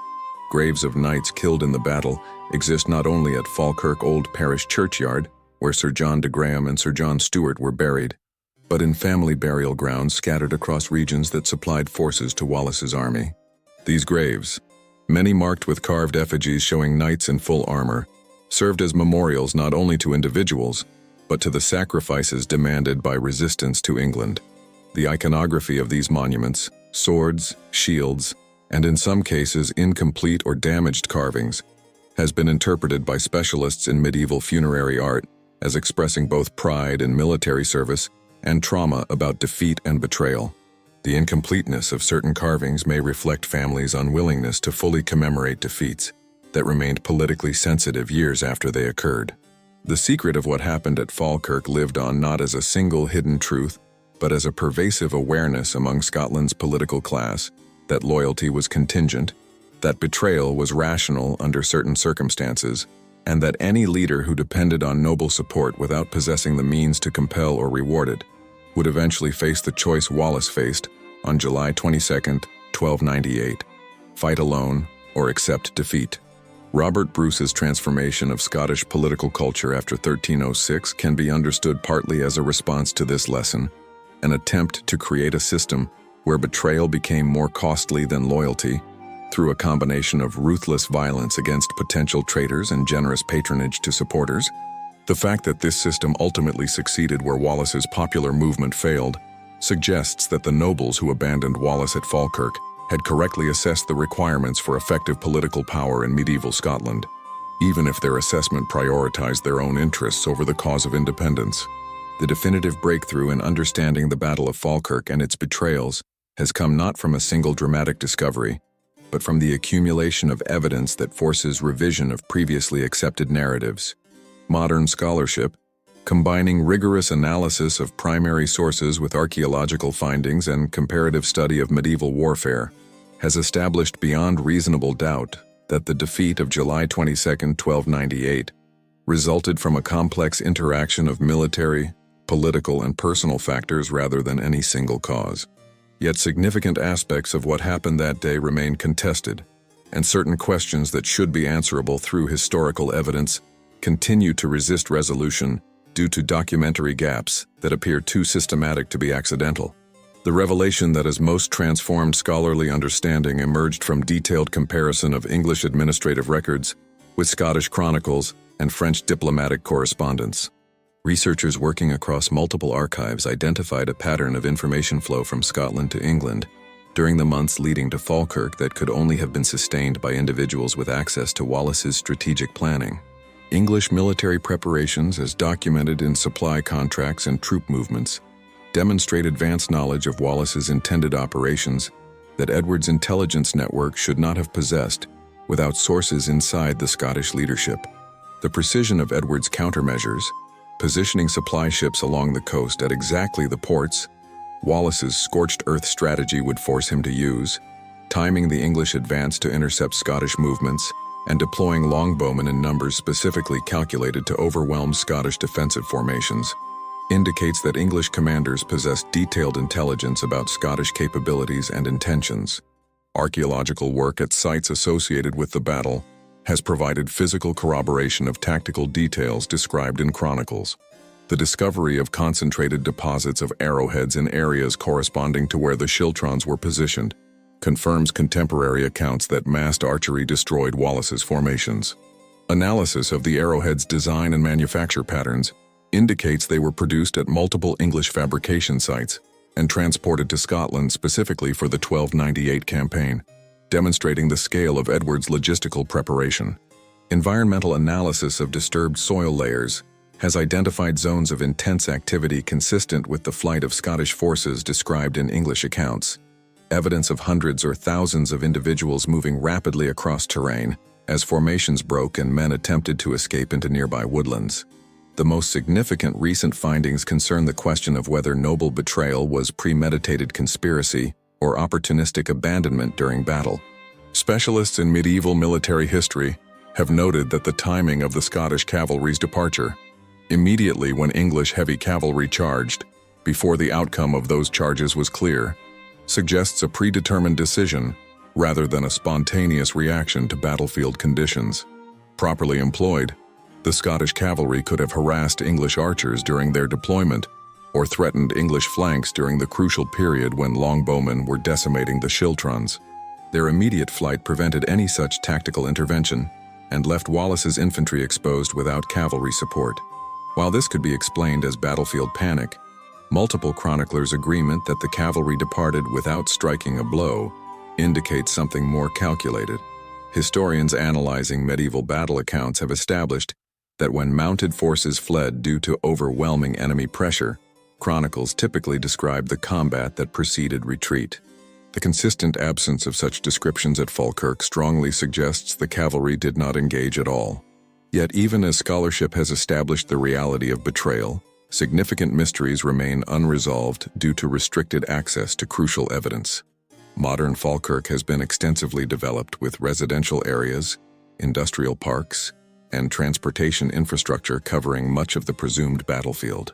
Graves of knights killed in the battle exist not only at Falkirk Old Parish Churchyard, where Sir John de Graham and Sir John Stewart were buried, but in family burial grounds scattered across regions that supplied forces to Wallace's army. These graves, many marked with carved effigies showing knights in full armor, served as memorials not only to individuals, but to the sacrifices demanded by resistance to England. The iconography of these monuments, swords, shields, and in some cases incomplete or damaged carvings, has been interpreted by specialists in medieval funerary art as expressing both pride in military service and trauma about defeat and betrayal. The incompleteness of certain carvings may reflect families' unwillingness to fully commemorate defeats that remained politically sensitive years after they occurred. The secret of what happened at Falkirk lived on not as a single hidden truth, but as a pervasive awareness among Scotland's political class that loyalty was contingent, that betrayal was rational under certain circumstances, and that any leader who depended on noble support without possessing the means to compel or reward it would eventually face the choice Wallace faced on July 22, 1298: fight alone or accept defeat. Robert Bruce's transformation of Scottish political culture after 1306 can be understood partly as a response to this lesson, an attempt to create a system where betrayal became more costly than loyalty, through a combination of ruthless violence against potential traitors and generous patronage to supporters. The fact that this system ultimately succeeded where Wallace's popular movement failed suggests that the nobles who abandoned Wallace at Falkirk had correctly assessed the requirements for effective political power in medieval Scotland, even if their assessment prioritized their own interests over the cause of independence. The definitive breakthrough in understanding the Battle of Falkirk and its betrayals has come not from a single dramatic discovery, but from the accumulation of evidence that forces revision of previously accepted narratives. Modern scholarship, combining rigorous analysis of primary sources with archaeological findings and comparative study of medieval warfare, has established beyond reasonable doubt that the defeat of July 22, 1298, resulted from a complex interaction of military, political, and personal factors rather than any single cause. Yet significant aspects of what happened that day remain contested, and certain questions that should be answerable through historical evidence continue to resist resolution due to documentary gaps that appear too systematic to be accidental. The revelation that has most transformed scholarly understanding emerged from detailed comparison of English administrative records with Scottish chronicles and French diplomatic correspondence. Researchers working across multiple archives identified a pattern of information flow from Scotland to England during the months leading to Falkirk that could only have been sustained by individuals with access to Wallace's strategic planning. English military preparations, as documented in supply contracts and troop movements, demonstrate advanced knowledge of Wallace's intended operations that Edward's intelligence network should not have possessed without sources inside the Scottish leadership. The precision of Edward's countermeasures, positioning supply ships along the coast at exactly the ports Wallace's scorched earth strategy would force him to use, timing the English advance to intercept Scottish movements, and deploying longbowmen in numbers specifically calculated to overwhelm Scottish defensive formations, indicates that English commanders possessed detailed intelligence about Scottish capabilities and intentions. Archaeological work at sites associated with the battle has provided physical corroboration of tactical details described in chronicles. The discovery of concentrated deposits of arrowheads in areas corresponding to where the schiltrons were positioned confirms contemporary accounts that massed archery destroyed Wallace's formations. Analysis of the arrowheads' design and manufacture patterns indicates they were produced at multiple English fabrication sites and transported to Scotland specifically for the 1298 campaign, demonstrating the scale of Edward's logistical preparation. Environmental analysis of disturbed soil layers has identified zones of intense activity consistent with the flight of Scottish forces described in English accounts. Evidence of hundreds or thousands of individuals moving rapidly across terrain as formations broke and men attempted to escape into nearby woodlands. The most significant recent findings concern the question of whether noble betrayal was premeditated conspiracy or opportunistic abandonment during battle. Specialists in medieval military history have noted that the timing of the Scottish cavalry's departure, immediately when English heavy cavalry charged, before the outcome of those charges was clear, suggests a predetermined decision rather than a spontaneous reaction to battlefield conditions. Properly employed, the Scottish cavalry could have harassed English archers during their deployment or threatened English flanks during the crucial period when longbowmen were decimating the schiltrons. Their immediate flight prevented any such tactical intervention and left Wallace's infantry exposed without cavalry support. While this could be explained as battlefield panic, multiple chroniclers' agreement that the cavalry departed without striking a blow indicates something more calculated. Historians analyzing medieval battle accounts have established that when mounted forces fled due to overwhelming enemy pressure, chronicles typically describe the combat that preceded retreat. The consistent absence of such descriptions at Falkirk strongly suggests the cavalry did not engage at all. Yet even as scholarship has established the reality of betrayal, significant mysteries remain unresolved due to restricted access to crucial evidence. Modern Falkirk has been extensively developed with residential areas, industrial parks, and transportation infrastructure covering much of the presumed battlefield.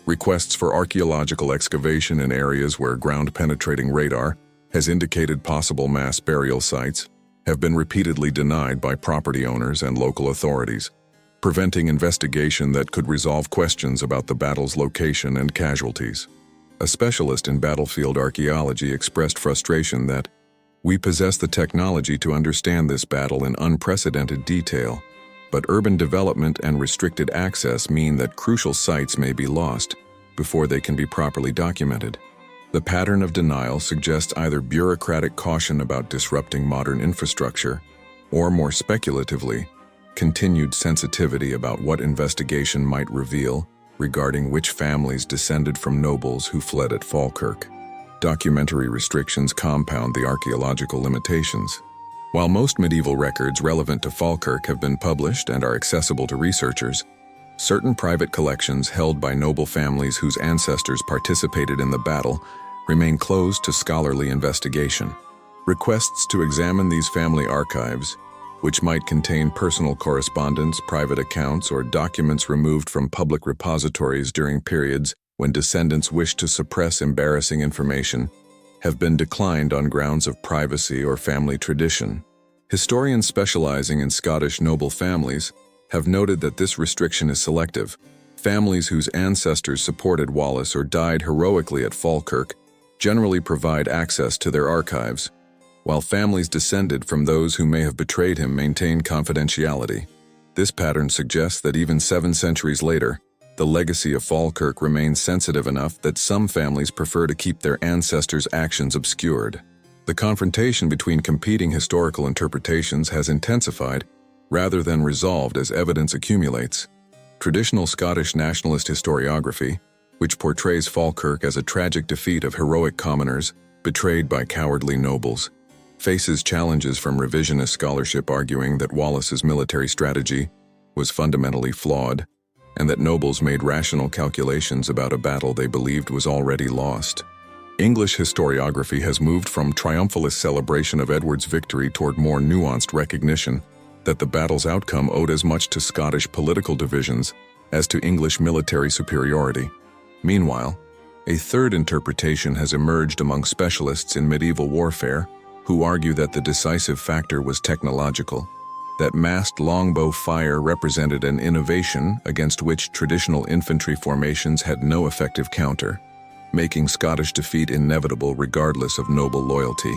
Requests for archaeological excavation in areas where ground-penetrating radar has indicated possible mass burial sites have been repeatedly denied by property owners and local authorities, preventing investigation that could resolve questions about the battle's location and casualties. A specialist in battlefield archaeology expressed frustration that, "We possess the technology to understand this battle in unprecedented detail, but urban development and restricted access mean that crucial sites may be lost before they can be properly documented." The pattern of denial suggests either bureaucratic caution about disrupting modern infrastructure, or more speculatively, continued sensitivity about what investigation might reveal regarding which families descended from nobles who fled at Falkirk. Documentary restrictions compound the archaeological limitations. While most medieval records relevant to Falkirk have been published and are accessible to researchers, certain private collections held by noble families whose ancestors participated in the battle remain closed to scholarly investigation. Requests to examine these family archives, which might contain personal correspondence, private accounts, or documents removed from public repositories during periods when descendants wished to suppress embarrassing information, have been declined on grounds of privacy or family tradition. Historians specializing in Scottish noble families have noted that this restriction is selective. Families whose ancestors supported Wallace or died heroically at Falkirk generally provide access to their archives, while families descended from those who may have betrayed him maintain confidentiality. This pattern suggests that even 7 centuries later, the legacy of Falkirk remains sensitive enough that some families prefer to keep their ancestors' actions obscured. The confrontation between competing historical interpretations has intensified rather than resolved as evidence accumulates. Traditional Scottish nationalist historiography, which portrays Falkirk as a tragic defeat of heroic commoners betrayed by cowardly nobles, faces challenges from revisionist scholarship arguing that Wallace's military strategy was fundamentally flawed and that nobles made rational calculations about a battle they believed was already lost. English historiography has moved from triumphalist celebration of Edward's victory toward more nuanced recognition that the battle's outcome owed as much to Scottish political divisions as to English military superiority. Meanwhile, a third interpretation has emerged among specialists in medieval warfare who argue that the decisive factor was technological, that massed longbow fire represented an innovation against which traditional infantry formations had no effective counter, making Scottish defeat inevitable regardless of noble loyalty.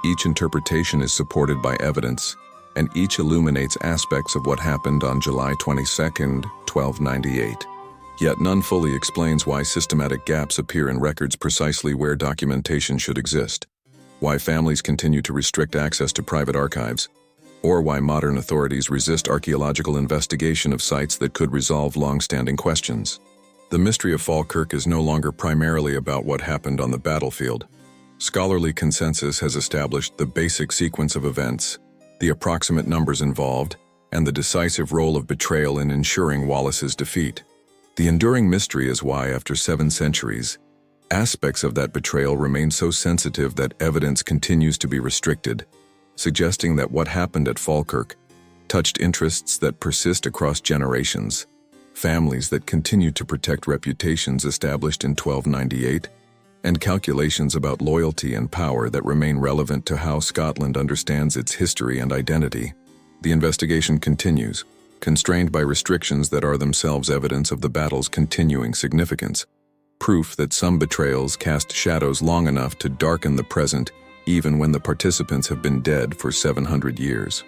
Each interpretation is supported by evidence, and each illuminates aspects of what happened on July 22, 1298. Yet none fully explains why systematic gaps appear in records precisely where documentation should exist, why families continue to restrict access to private archives, or why modern authorities resist archaeological investigation of sites that could resolve long-standing questions. The mystery of Falkirk is no longer primarily about what happened on the battlefield. Scholarly consensus has established the basic sequence of events, the approximate numbers involved, and the decisive role of betrayal in ensuring Wallace's defeat. The enduring mystery is why, after 7 centuries, aspects of that betrayal remain so sensitive that evidence continues to be restricted, suggesting that what happened at Falkirk touched interests that persist across generations, families that continue to protect reputations established in 1298, and calculations about loyalty and power that remain relevant to how Scotland understands its history and identity. The investigation continues, constrained by restrictions that are themselves evidence of the battle's continuing significance, proof that some betrayals cast shadows long enough to darken the present even when the participants have been dead for 700 years.